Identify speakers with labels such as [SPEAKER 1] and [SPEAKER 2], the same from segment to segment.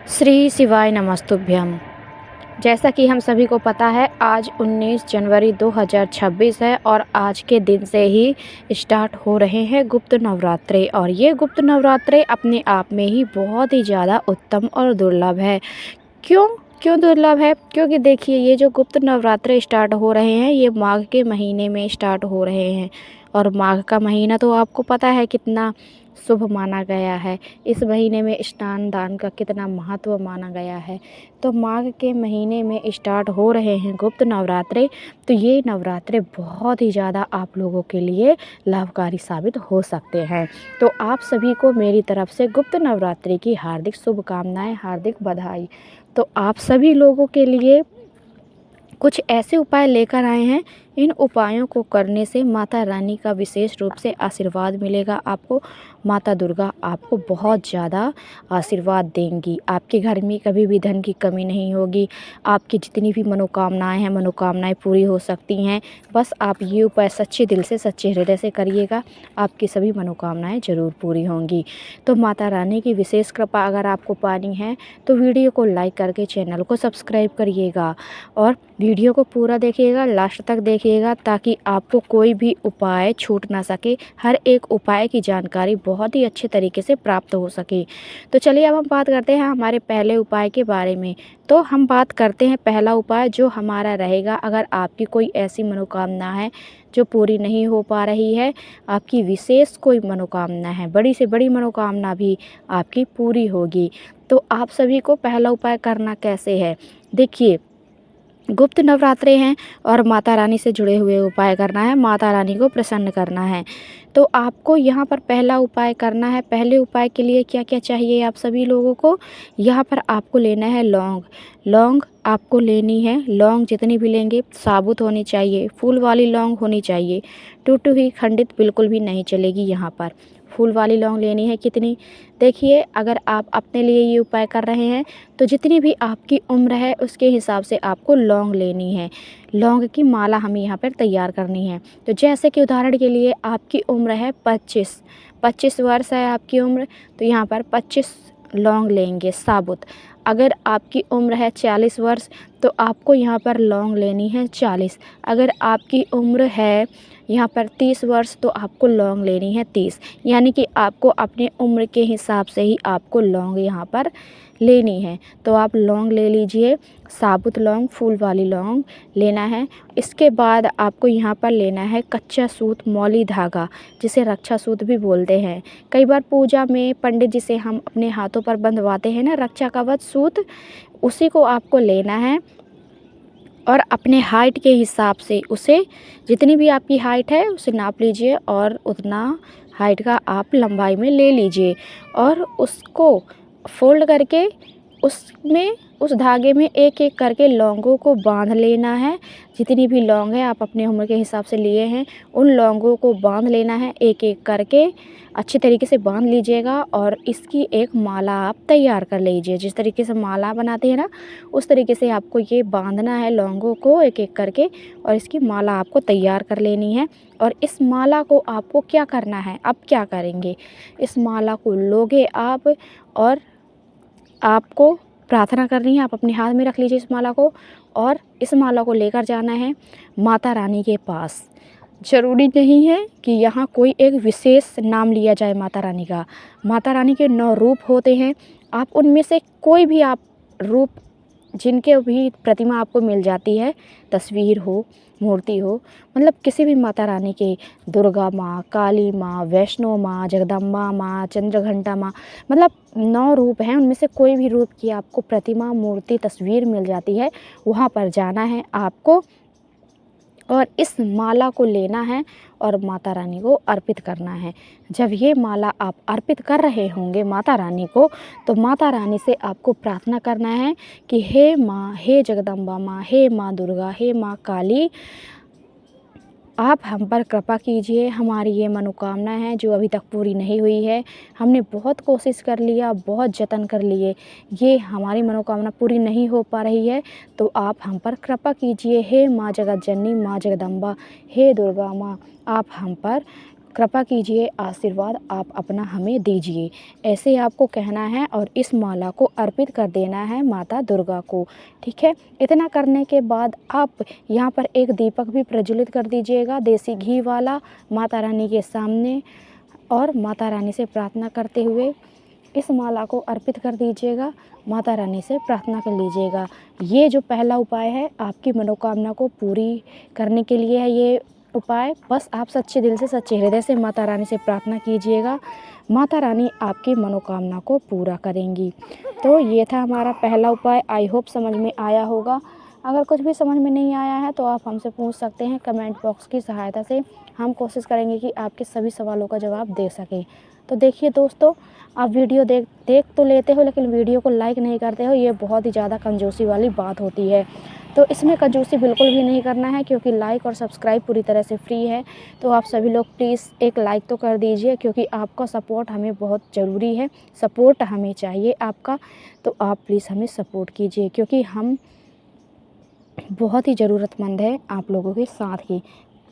[SPEAKER 1] श्री शिवाय नमस्तुभ्यम। जैसा कि हम सभी को पता है, आज 19 जनवरी 2026 है और आज के दिन से ही स्टार्ट हो रहे हैं गुप्त नवरात्रे। और ये गुप्त नवरात्रे अपने आप में ही बहुत ही ज़्यादा उत्तम और दुर्लभ है। क्यों क्यों दुर्लभ है? क्योंकि देखिए, ये जो गुप्त नवरात्रे स्टार्ट हो रहे हैं, ये माघ के महीने में स्टार्ट हो रहे हैं। और माघ का महीना तो आपको पता है कितना शुभ माना गया है। इस महीने में स्नान दान का कितना महत्व माना गया है। तो माघ के महीने में स्टार्ट हो रहे हैं गुप्त नवरात्रे। तो ये नवरात्रे बहुत ही ज़्यादा आप लोगों के लिए लाभकारी साबित हो सकते हैं। तो आप सभी को मेरी तरफ से गुप्त नवरात्रि की हार्दिक शुभकामनाएं, हार्दिक बधाई। तो आप सभी लोगों के लिए कुछ ऐसे उपाय लेकर आए हैं। इन उपायों को करने से माता रानी का विशेष रूप से आशीर्वाद मिलेगा आपको। माता दुर्गा आपको बहुत ज़्यादा आशीर्वाद देंगी। आपके घर में कभी भी धन की कमी नहीं होगी। आपकी जितनी भी मनोकामनाएं हैं, मनोकामनाएं पूरी हो सकती हैं। बस आप ये उपाय सच्चे दिल से, सच्चे हृदय से करिएगा, आपकी सभी मनोकामनाएं ज़रूर पूरी होंगी। तो माता रानी की विशेष कृपा अगर आपको पानी है तो वीडियो को लाइक करके चैनल को सब्सक्राइब करिएगा और वीडियो को पूरा देखिएगा, लास्ट तक देखिएगा, ताकि आपको कोई भी उपाय छूट ना सके। हर एक उपाय की जानकारी बहुत ही अच्छे तरीके से प्राप्त हो सके। तो चलिए अब हम बात करते हैं हमारे पहले उपाय के बारे में। तो हम बात करते हैं पहला उपाय जो हमारा रहेगा। अगर आपकी कोई ऐसी मनोकामना है जो पूरी नहीं हो पा रही है, आपकी विशेष कोई मनोकामना है, बड़ी से बड़ी मनोकामना भी आपकी पूरी होगी। तो आप सभी को पहला उपाय करना कैसे है? देखिए, गुप्त नवरात्रे हैं और माता रानी से जुड़े हुए उपाय करना है, माता रानी को प्रसन्न करना है। तो आपको यहाँ पर पहला उपाय करना है। पहले उपाय के लिए क्या क्या चाहिए आप सभी लोगों को? यहाँ पर आपको लेना है लौंग। लौंग आपको लेनी है। लौंग जितनी भी लेंगे साबुत होनी चाहिए, फूल वाली लौंग होनी चाहिए। टूटी हुई खंडित बिल्कुल भी नहीं चलेगी। यहाँ पर फूल वाली लौंग लेनी है। कितनी? देखिए, अगर आप अपने लिए ये उपाय कर रहे हैं तो जितनी भी आपकी उम्र है उसके हिसाब से आपको लौंग लेनी है। लौंग की माला हमें यहाँ पर तैयार करनी है। तो जैसे कि उदाहरण के लिए आपकी उम्र है 25 वर्ष है आपकी उम्र, तो यहाँ पर 25 लौंग लेंगे साबुत। अगर आपकी उम्र है 40 वर्ष तो आपको यहाँ पर लौंग लेनी है 40। अगर आपकी उम्र है यहाँ पर 30 वर्ष तो आपको लौंग लेनी है 30। यानी कि आपको अपने उम्र के हिसाब से ही आपको लौंग यहाँ पर लेनी है। तो आप लौंग ले लीजिए, साबुत लौंग, फूल वाली लौंग लेना है। इसके बाद आपको यहाँ पर लेना है कच्चा सूत, मौली धागा, जिसे रक्षा सूत भी बोलते हैं। कई बार पूजा में पंडित जिसे हम अपने हाथों पर बंधवाते हैं ना, रक्षा कवच सूत, उसी को आपको लेना है। और अपने हाइट के हिसाब से उसे, जितनी भी आपकी हाइट है उसे नाप लीजिए और उतना हाइट का आप लंबाई में ले लीजिए और उसको फोल्ड करके उसमें, उस धागे में एक एक करके लौंगों को बांध लेना है। जितनी भी लौंग है आप अपने उम्र के हिसाब से लिए हैं, उन लौंगों को बांध लेना है। एक एक करके अच्छे तरीके से बांध लीजिएगा और इसकी एक माला आप तैयार कर लीजिए। जिस तरीके से माला बनाते हैं ना, उस तरीके से आपको ये बांधना है लौंगों को एक एक करके और इसकी माला आपको तैयार कर लेनी है। और इस माला को आपको क्या करना है, अब क्या करेंगे? इस माला को लोगे आप और आपको प्रार्थना करनी है। आप अपने हाथ में रख लीजिए इस माला को और इस माला को लेकर जाना है माता रानी के पास। ज़रूरी नहीं है कि यहाँ कोई एक विशेष नाम लिया जाए माता रानी का। माता रानी के 9 रूप होते हैं। आप उनमें से कोई भी आप रूप, जिनके भी प्रतिमा आपको मिल जाती है, तस्वीर हो, मूर्ति हो, मतलब किसी भी माता रानी के, दुर्गा माँ, काली माँ, वैष्णो माँ, जगदम्बा माँ, चंद्रघंटा माँ, मतलब 9 रूप हैं, उनमें से कोई भी रूप की आपको प्रतिमा, मूर्ति, तस्वीर मिल जाती है, वहाँ पर जाना है आपको और इस माला को लेना है और माता रानी को अर्पित करना है। जब ये माला आप अर्पित कर रहे होंगे माता रानी को, तो माता रानी से आपको प्रार्थना करना है कि हे माँ, हे जगदम्बा माँ, हे माँ दुर्गा, हे माँ काली, आप हम पर कृपा कीजिए। हमारी ये मनोकामना है जो अभी तक पूरी नहीं हुई है। हमने बहुत कोशिश कर लिया, बहुत जतन कर लिए, ये हमारी मनोकामना पूरी नहीं हो पा रही है, तो आप हम पर कृपा कीजिए। हे माँ जगत जननी, माँ जगदम्बा, हे दुर्गा माँ, आप हम पर कृपा कीजिए, आशीर्वाद आप अपना हमें दीजिए। ऐसे आपको कहना है और इस माला को अर्पित कर देना है माता दुर्गा को। ठीक है, इतना करने के बाद आप यहाँ पर एक दीपक भी प्रज्वलित कर दीजिएगा देसी घी वाला माता रानी के सामने, और माता रानी से प्रार्थना करते हुए इस माला को अर्पित कर दीजिएगा। माता रानी से प्रार्थना कर लीजिएगा। ये जो पहला उपाय है आपकी मनोकामना को पूरी करने के लिए है ये उपाय। बस आप सच्चे दिल से, सच्चे हृदय से माता रानी से प्रार्थना कीजिएगा। माता रानी आपकी मनोकामना को पूरा करेंगी। तो ये था हमारा पहला उपाय। आई होप समझ में आया होगा। अगर कुछ भी समझ में नहीं आया है तो आप हमसे पूछ सकते हैं कमेंट बॉक्स की सहायता से। हम कोशिश करेंगे कि आपके सभी सवालों का जवाब दे सकें। तो देखिए दोस्तों, आप वीडियो देख तो लेते हो लेकिन वीडियो को लाइक नहीं करते हो। ये बहुत ही ज़्यादा कंजूसी वाली बात होती है। तो इसमें कंजूसी बिल्कुल भी नहीं करना है, क्योंकि लाइक और सब्सक्राइब पूरी तरह से फ्री है। तो आप सभी लोग प्लीज़ एक लाइक तो कर दीजिए, क्योंकि आपका सपोर्ट हमें बहुत ज़रूरी है। सपोर्ट हमें चाहिए आपका, तो आप प्लीज़ हमें सपोर्ट कीजिए, क्योंकि हम बहुत ही ज़रूरतमंद है आप लोगों के साथ की।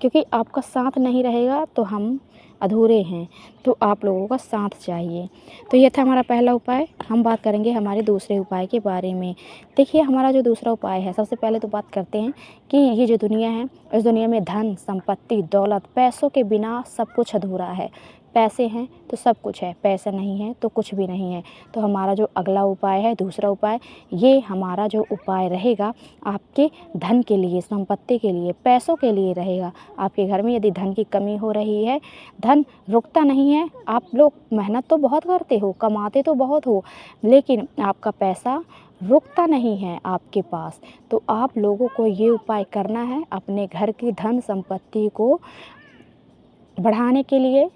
[SPEAKER 1] क्योंकि आपका साथ नहीं रहेगा तो हम अधूरे हैं। तो आप लोगों का साथ चाहिए। तो ये था हमारा पहला उपाय। हम बात करेंगे हमारे दूसरे उपाय के बारे में। देखिए, हमारा जो दूसरा उपाय है, सबसे पहले तो बात करते हैं कि ये जो दुनिया है, इस दुनिया में धन, संपत्ति, दौलत, पैसों के बिना सब कुछ अधूरा है। पैसे हैं तो सब कुछ है, पैसा नहीं है तो कुछ भी नहीं है। तो हमारा जो अगला उपाय है, दूसरा उपाय, ये हमारा जो उपाय रहेगा आपके धन के लिए, संपत्ति के लिए, पैसों के लिए रहेगा। आपके घर में यदि धन की कमी हो रही है, धन रुकता नहीं है, आप लोग मेहनत तो बहुत करते हो, कमाते तो बहुत हो, लेकिन आपका पैसा रुकता नहीं है आपके पास, तो आप लोगों को ये उपाय करना है अपने घर की धन संपत्ति को बढ़ाने के लिए,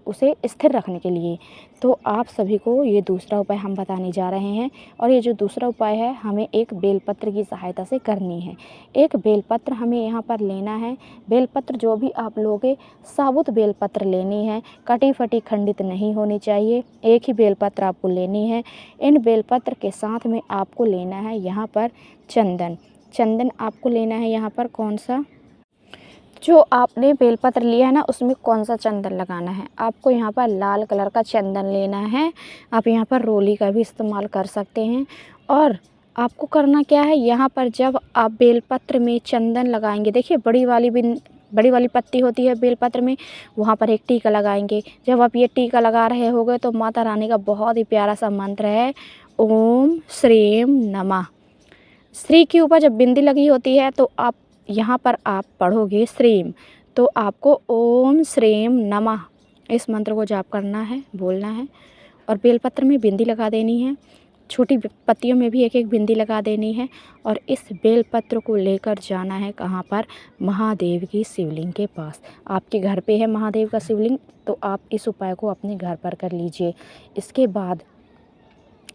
[SPEAKER 1] उसे स्थिर रखने के लिए। तो आप सभी को ये दूसरा उपाय हम बताने जा रहे हैं। और ये जो दूसरा उपाय है, हमें एक बेलपत्र की सहायता से करनी है। एक बेलपत्र हमें यहाँ पर लेना है। बेलपत्र जो भी आप लोगे, साबुत बेलपत्र लेनी है, कटी फटी खंडित नहीं होनी चाहिए। एक ही बेलपत्र आपको लेनी है। इन बेलपत्र के साथ में आपको लेना है यहाँ पर चंदन। चंदन आपको लेना है यहाँ पर कौन सा, जो आपने बेलपत्र लिया है ना, उसमें कौन सा चंदन लगाना है। आपको यहाँ पर लाल कलर का चंदन लेना है। आप यहाँ पर रोली का भी इस्तेमाल कर सकते हैं। और आपको करना क्या है, यहाँ पर जब आप बेलपत्र में चंदन लगाएंगे, देखिए बड़ी वाली पत्ती होती है बेलपत्र में, वहाँ पर एक टीका लगाएंगे। जब आप ये टीका लगा रहे होगे तो माता रानी का बहुत ही प्यारा सा मंत्र है, ओम श्रीम नमः। श्री के ऊपर जब बिंदी लगी होती है तो आप यहाँ पर आप पढ़ोगे श्रीम, तो आपको ओम श्रीम नमः इस मंत्र को जाप करना है, बोलना है। और बेलपत्र में बिंदी लगा देनी है, छोटी पत्तियों में भी एक एक बिंदी लगा देनी है। और इस बेलपत्र को लेकर जाना है कहाँ पर, महादेव की शिवलिंग के पास। आपके घर पे है महादेव का शिवलिंग, तो आप इस उपाय को अपने घर पर कर लीजिए। इसके बाद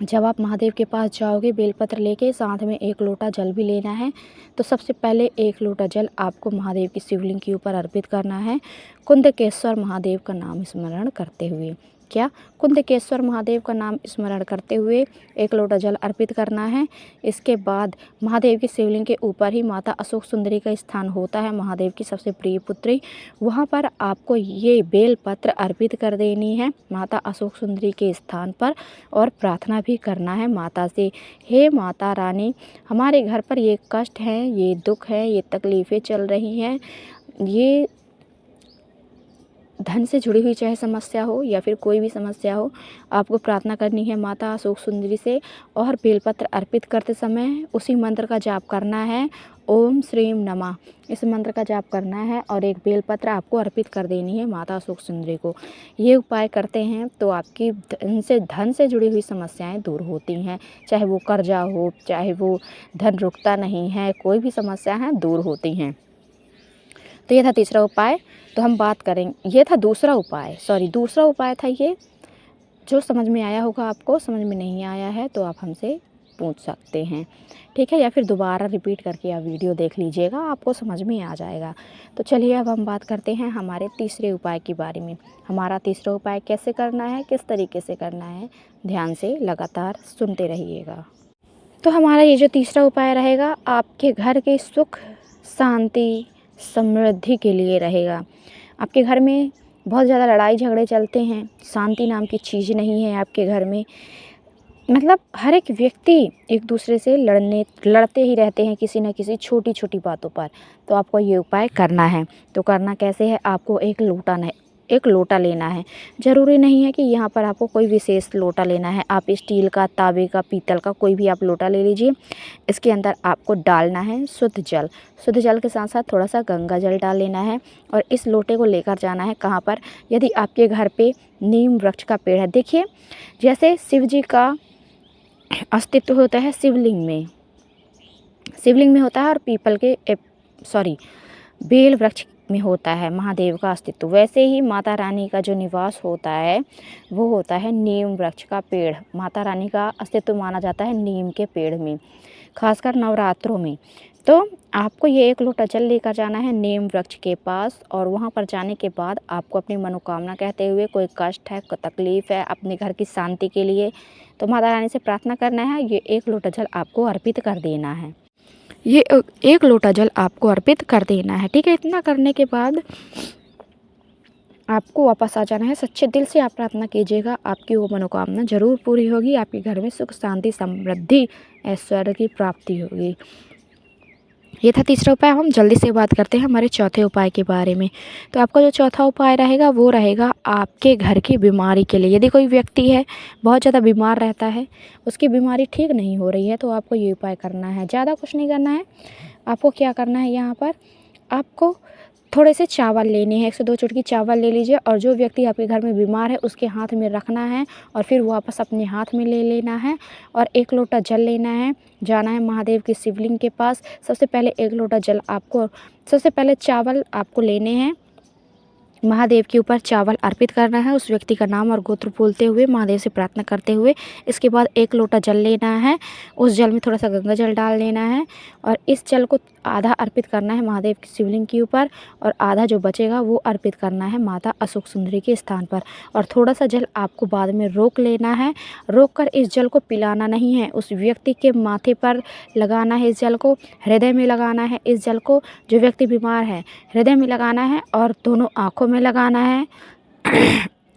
[SPEAKER 1] जब आप महादेव के पास जाओगे बेलपत्र लेके, साथ में एक लोटा जल भी लेना है। तो सबसे पहले एक लोटा जल आपको महादेव की शिवलिंग के ऊपर अर्पित करना है, कुंदकेश्वर महादेव का नाम स्मरण करते हुए। क्या, कुंदकेश्वर महादेव का नाम स्मरण करते हुए एक लोटा जल अर्पित करना है। इसके बाद महादेव की शिवलिंग के ऊपर ही माता अशोक सुंदरी का स्थान होता है, महादेव की सबसे प्रिय पुत्री। वहाँ पर आपको ये बेलपत्र अर्पित कर देनी है माता अशोक सुंदरी के स्थान पर, और प्रार्थना भी करना है माता से, हे माता रानी, हमारे घर पर ये कष्ट हैं, ये दुख है, ये तकलीफ़ें चल रही हैं, ये धन से जुड़ी हुई चाहे समस्या हो या फिर कोई भी समस्या हो, आपको प्रार्थना करनी है माता अशोक सुंदरी से। और बेलपत्र अर्पित करते समय उसी मंत्र का जाप करना है, ओम श्रीम नमः, इस मंत्र का जाप करना है और एक बेलपत्र आपको अर्पित कर देनी है माता अशोक सुंदरी को। ये उपाय करते हैं तो आपकी धन से जुड़ी हुई समस्याएं दूर होती हैं, चाहे वो कर्जा हो, चाहे वो धन रुकता नहीं है, कोई भी समस्या है दूर होती हैं। तो ये था तीसरा उपाय। तो हम बात करेंगे, ये था दूसरा उपाय था ये, जो समझ में आया होगा आपको। समझ में नहीं आया है तो आप हमसे पूछ सकते हैं, ठीक है, या फिर दोबारा रिपीट करके आप वीडियो देख लीजिएगा, आपको समझ में आ जाएगा। तो चलिए अब हम बात करते हैं हमारे तीसरे उपाय के बारे में। हमारा तीसरा उपाय कैसे करना है, किस तरीके से करना है, ध्यान से लगातार सुनते रहिएगा। तो हमारा ये जो तीसरा उपाय रहेगा आपके घर के सुख, शांति, समृद्धि के लिए रहेगा। आपके घर में बहुत ज़्यादा लड़ाई झगड़े चलते हैं, शांति नाम की चीज़ नहीं है आपके घर में। मतलब हर एक व्यक्ति एक दूसरे से लड़ते ही रहते हैं किसी न किसी छोटी-छोटी बातों पर। तो आपको ये उपाय करना है। तो करना कैसे है, आपको एक लोटा लेना है। ज़रूरी नहीं है कि यहाँ पर आपको कोई विशेष लोटा लेना है। आप स्टील का, तांबे का, पीतल का कोई भी आप लोटा ले लीजिए। इसके अंदर आपको डालना है शुद्ध जल। शुद्ध जल के साथ-साथ थोड़ा-सा गंगा जल डाल लेना है और इस लोटे को लेकर जाना है कहाँ पर, यदि आपके घर पे नीम वृक्ष का पेड़ है। देखिए, जैसे शिव जी का अस्तित्व होता है शिवलिंग में होता है और पीपल के बेल वृक्ष में होता है महादेव का अस्तित्व। वैसे ही माता रानी का जो निवास होता है वो होता है नीम वृक्ष का पेड़। माता रानी का अस्तित्व माना जाता है नीम के पेड़ में, खासकर नवरात्रों में। तो आपको ये एक लोटा जल लेकर जाना है नीम वृक्ष के पास और वहाँ पर जाने के बाद आपको अपनी मनोकामना कहते हुए, कोई कष्ट है, कोई तकलीफ़ है, अपने घर की शांति के लिए, तो माता रानी से प्रार्थना करना है। ये एक लोटा जल आपको अर्पित कर देना है। ये एक लोटा जल आपको अर्पित कर देना है, ठीक है। इतना करने के बाद आपको वापस आ जाना है। सच्चे दिल से आप प्रार्थना कीजिएगा, आपकी वो मनोकामना ज़रूर पूरी होगी। आपके घर में सुख, शांति, समृद्धि, ऐश्वर्य की प्राप्ति होगी। ये था तीसरा उपाय। हम जल्दी से बात करते हैं हमारे चौथे उपाय के बारे में। तो आपका जो चौथा उपाय रहेगा वो रहेगा आपके घर की बीमारी के लिए। यदि कोई व्यक्ति है बहुत ज़्यादा बीमार रहता है, उसकी बीमारी ठीक नहीं हो रही है, तो आपको ये उपाय करना है। ज़्यादा कुछ नहीं करना है। आपको क्या करना है, यहाँ पर आपको थोड़े से चावल लेने हैं। 1 से 2 चुटकी चावल ले लीजिए और जो व्यक्ति आपके घर में बीमार है उसके हाथ में रखना है और फिर वापस अपने हाथ में ले लेना है और 1 लोटा जल लेना है। जाना है महादेव की शिवलिंग के पास। सबसे पहले चावल आपको लेने हैं, महादेव के ऊपर चावल अर्पित करना है, उस व्यक्ति का नाम और गोत्र बोलते हुए, महादेव से प्रार्थना करते हुए। इसके बाद 1 लोटा जल लेना है, उस जल में थोड़ा-सा गंगा जल डाल लेना है और इस जल को आधा अर्पित करना है महादेव की शिवलिंग के ऊपर और आधा जो बचेगा वो अर्पित करना है माता अशोक सुंदरी के स्थान पर। और थोड़ा-सा जल आपको बाद में रोक लेना है। रोक कर इस जल को पिलाना नहीं है, उस व्यक्ति के माथे पर लगाना है। इस जल को हृदय में लगाना है। इस जल को, जो व्यक्ति बीमार है, हृदय में लगाना है और दोनों आँखों में लगाना है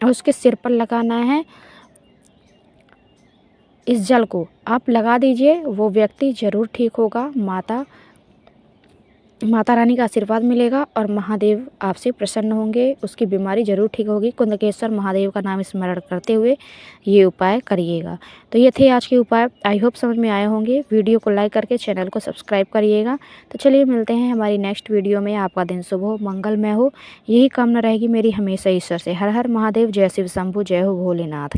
[SPEAKER 1] और उसके सिर पर लगाना है। इस जल को आप लगा दीजिए, वो व्यक्ति ज़रूर ठीक होगा। माता रानी का आशीर्वाद मिलेगा और महादेव आपसे प्रसन्न होंगे, उसकी बीमारी ज़रूर ठीक होगी। कुंडकेश्वर महादेव का नाम स्मरण करते हुए ये उपाय करिएगा। तो ये थे आज के उपाय। आई होप समझ में आए होंगे। वीडियो को लाइक करके चैनल को सब्सक्राइब करिएगा। तो चलिए मिलते हैं हमारी नेक्स्ट वीडियो में। आपका दिन शुभ हो, मंगलमय हो, यही कामना रहेगी मेरी हमेशा ईश्वर से। हर हर महादेव, जय शिव शंभु, जय हो भोलेनाथ।